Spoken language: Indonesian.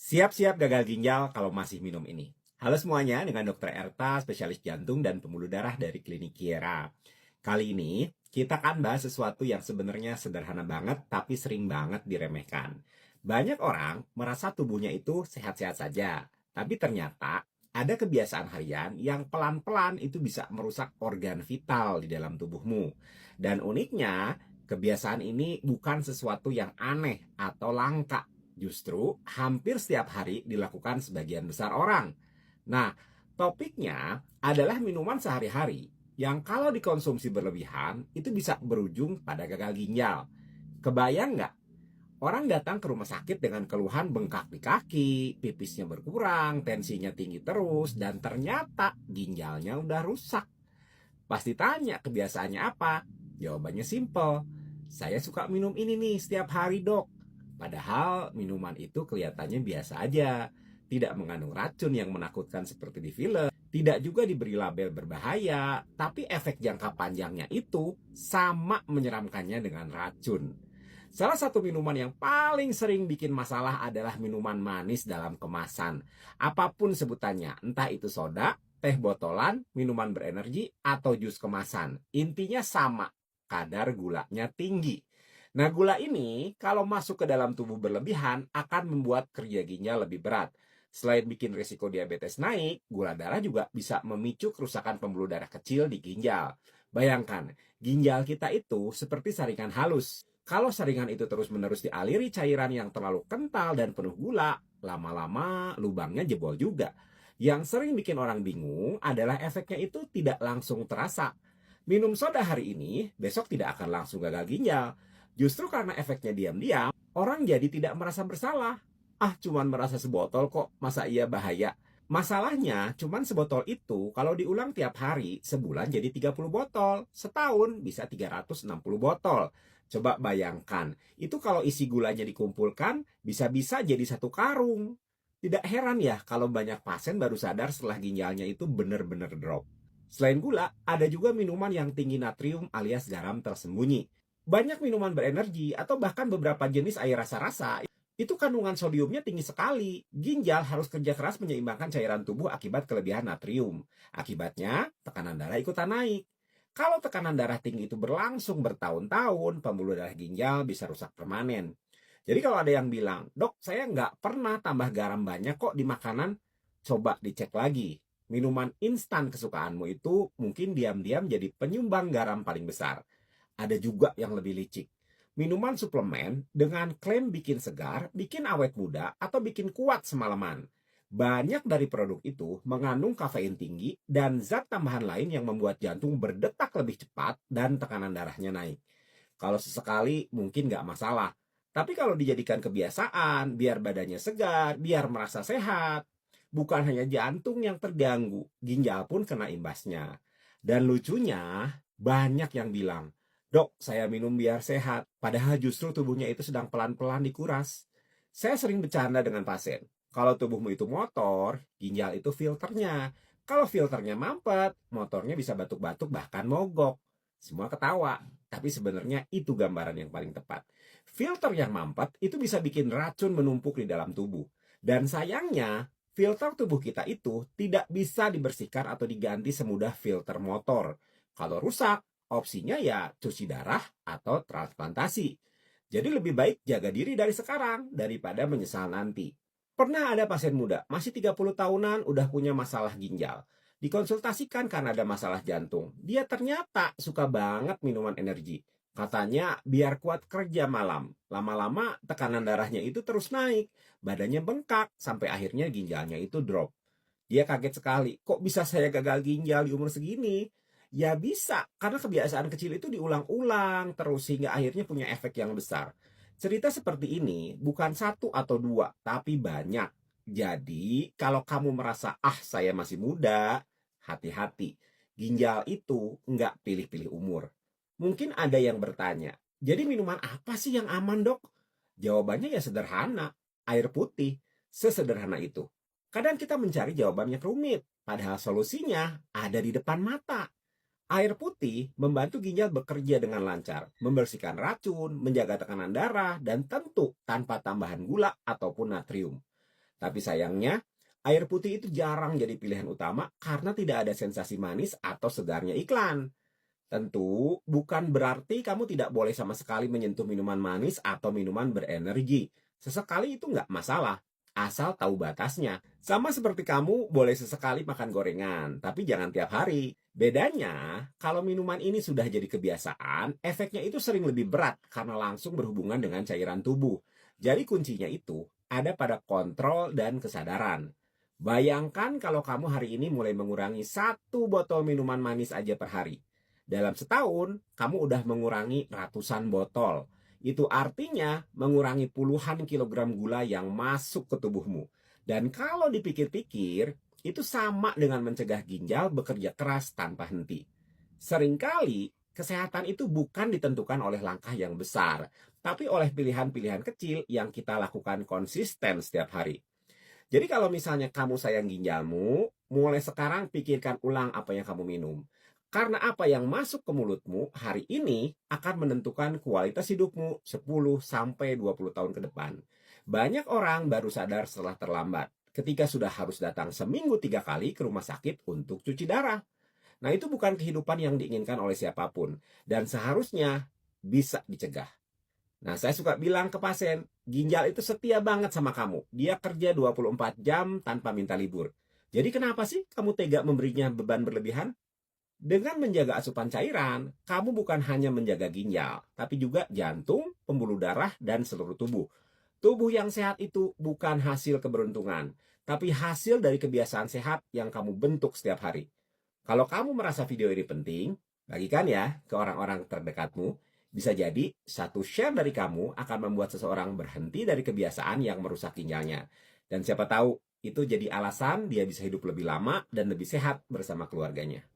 Siap-siap gagal ginjal kalau masih minum ini. Halo semuanya, dengan Dr. Erta, spesialis jantung dan pembuluh darah dari Klinik Kiera. Kali ini, kita akan bahas sesuatu yang sebenarnya sederhana banget, tapi sering banget diremehkan. Banyak orang merasa tubuhnya itu sehat-sehat saja, tapi ternyata ada kebiasaan harian yang pelan-pelan itu bisa merusak organ vital di dalam tubuhmu. Dan uniknya, kebiasaan ini bukan sesuatu yang aneh atau langka. Justru hampir setiap hari dilakukan sebagian besar orang. Nah, topiknya adalah minuman sehari-hari yang kalau dikonsumsi berlebihan itu bisa berujung pada gagal ginjal. Kebayang nggak? Orang datang ke rumah sakit dengan keluhan bengkak di kaki, pipisnya berkurang, tensinya tinggi terus, dan ternyata ginjalnya udah rusak. Pasti tanya kebiasaannya apa? Jawabannya simple. Saya suka minum ini nih setiap hari, Dok. Padahal minuman itu kelihatannya biasa aja. Tidak mengandung racun yang menakutkan seperti di film. Tidak juga diberi label berbahaya. Tapi efek jangka panjangnya itu sama menyeramkannya dengan racun. Salah satu minuman yang paling sering bikin masalah adalah minuman manis dalam kemasan. Apapun sebutannya, entah itu soda, teh botolan, minuman berenergi, atau jus kemasan. Intinya sama, kadar gulanya tinggi. Nah, gula ini kalau masuk ke dalam tubuh berlebihan akan membuat kerja ginjal lebih berat. Selain bikin risiko diabetes naik, gula darah juga bisa memicu kerusakan pembuluh darah kecil di ginjal. Bayangkan, ginjal kita itu seperti saringan halus. Kalau saringan itu terus-menerus dialiri cairan yang terlalu kental dan penuh gula, lama-lama lubangnya jebol juga. Yang sering bikin orang bingung adalah efeknya itu tidak langsung terasa. Minum soda hari ini, besok tidak akan langsung gagal ginjal. Justru karena efeknya diam-diam, orang jadi tidak merasa bersalah. Ah, cuman merasa sebotol kok, masa iya bahaya? Masalahnya, cuman sebotol itu kalau diulang tiap hari, sebulan jadi 30 botol. Setahun bisa 360 botol. Coba bayangkan, itu kalau isi gulanya dikumpulkan, bisa-bisa jadi satu karung. Tidak heran ya kalau banyak pasien baru sadar setelah ginjalnya itu benar-benar drop. Selain gula, ada juga minuman yang tinggi natrium alias garam tersembunyi. Banyak minuman berenergi atau bahkan beberapa jenis air rasa-rasa itu kandungan sodiumnya tinggi sekali. Ginjal harus kerja keras menyeimbangkan cairan tubuh akibat kelebihan natrium. Akibatnya, tekanan darah ikutan naik. Kalau tekanan darah tinggi itu berlangsung bertahun-tahun, pembuluh darah ginjal bisa rusak permanen. Jadi kalau ada yang bilang, dok saya nggak pernah tambah garam banyak kok di makanan, coba dicek lagi. Minuman instan kesukaanmu itu mungkin diam-diam jadi penyumbang garam paling besar. Ada juga yang lebih licik. Minuman suplemen dengan klaim bikin segar, bikin awet muda, atau bikin kuat semalaman. Banyak dari produk itu mengandung kafein tinggi dan zat tambahan lain yang membuat jantung berdetak lebih cepat dan tekanan darahnya naik. Kalau sesekali mungkin nggak masalah. Tapi kalau dijadikan kebiasaan, biar badannya segar, biar merasa sehat, bukan hanya jantung yang terganggu, ginjal pun kena imbasnya. Dan lucunya, banyak yang bilang, dok, saya minum biar sehat, padahal justru tubuhnya itu sedang pelan-pelan dikuras. Saya sering bercanda dengan pasien, kalau tubuhmu itu motor, ginjal itu filternya. Kalau filternya mampet, motornya bisa batuk-batuk bahkan mogok. Semua ketawa, tapi sebenarnya itu gambaran yang paling tepat. Filter yang mampet itu bisa bikin racun menumpuk di dalam tubuh. Dan sayangnya, filter tubuh kita itu tidak bisa dibersihkan atau diganti semudah filter motor. Kalau rusak, opsinya ya cuci darah atau transplantasi. Jadi lebih baik jaga diri dari sekarang daripada menyesal nanti. Pernah ada pasien muda, masih 30 tahunan udah punya masalah ginjal. Dikonsultasikan karena ada masalah jantung. Dia ternyata suka banget minuman energi. Katanya biar kuat kerja malam. Lama-lama tekanan darahnya itu terus naik. Badannya bengkak sampai akhirnya ginjalnya itu drop. Dia kaget sekali, kok bisa saya gagal ginjal di umur segini? Ya bisa, karena kebiasaan kecil itu diulang-ulang terus hingga akhirnya punya efek yang besar. Cerita seperti ini bukan satu atau dua, tapi banyak. Jadi, kalau kamu merasa, ah saya masih muda, hati-hati. Ginjal itu nggak pilih-pilih umur. Mungkin ada yang bertanya, jadi minuman apa sih yang aman dok? Jawabannya ya sederhana, air putih. Sesederhana itu. Kadang kita mencari jawaban yang rumit, padahal solusinya ada di depan mata. Air putih membantu ginjal bekerja dengan lancar, membersihkan racun, menjaga tekanan darah, dan tentu tanpa tambahan gula ataupun natrium. Tapi sayangnya, air putih itu jarang jadi pilihan utama karena tidak ada sensasi manis atau segarnya iklan. Tentu bukan berarti kamu tidak boleh sama sekali menyentuh minuman manis atau minuman berenergi. Sesekali itu nggak masalah, asal tahu batasnya. Sama seperti kamu boleh sesekali makan gorengan, tapi jangan tiap hari. Bedanya, kalau minuman ini sudah jadi kebiasaan, efeknya itu sering lebih berat karena langsung berhubungan dengan cairan tubuh. Jadi kuncinya itu ada pada kontrol dan kesadaran. Bayangkan kalau kamu hari ini mulai mengurangi 1 botol minuman manis aja per hari. Dalam setahun, kamu udah mengurangi ratusan botol. Itu artinya mengurangi puluhan kilogram gula yang masuk ke tubuhmu. Dan kalau dipikir-pikir, itu sama dengan mencegah ginjal bekerja keras tanpa henti. Seringkali, kesehatan itu bukan ditentukan oleh langkah yang besar, tapi oleh pilihan-pilihan kecil yang kita lakukan konsisten setiap hari. Jadi kalau misalnya kamu sayang ginjalmu, mulai sekarang pikirkan ulang apa yang kamu minum. Karena apa yang masuk ke mulutmu hari ini akan menentukan kualitas hidupmu 10 sampai 20 tahun ke depan. Banyak orang baru sadar setelah terlambat, ketika sudah harus datang seminggu 3 kali ke rumah sakit untuk cuci darah. Nah, itu bukan kehidupan yang diinginkan oleh siapapun, dan seharusnya bisa dicegah. Nah, saya suka bilang ke pasien, ginjal itu setia banget sama kamu. Dia kerja 24 jam tanpa minta libur. Jadi kenapa sih kamu tega memberinya beban berlebihan? Dengan menjaga asupan cairan, kamu bukan hanya menjaga ginjal, tapi juga jantung, pembuluh darah, dan seluruh tubuh. Tubuh yang sehat itu bukan hasil keberuntungan, tapi hasil dari kebiasaan sehat yang kamu bentuk setiap hari. Kalau kamu merasa video ini penting, bagikan ya ke orang-orang terdekatmu. Bisa jadi satu share dari kamu akan membuat seseorang berhenti dari kebiasaan yang merusak ginjalnya. Dan siapa tahu itu jadi alasan dia bisa hidup lebih lama dan lebih sehat bersama keluarganya.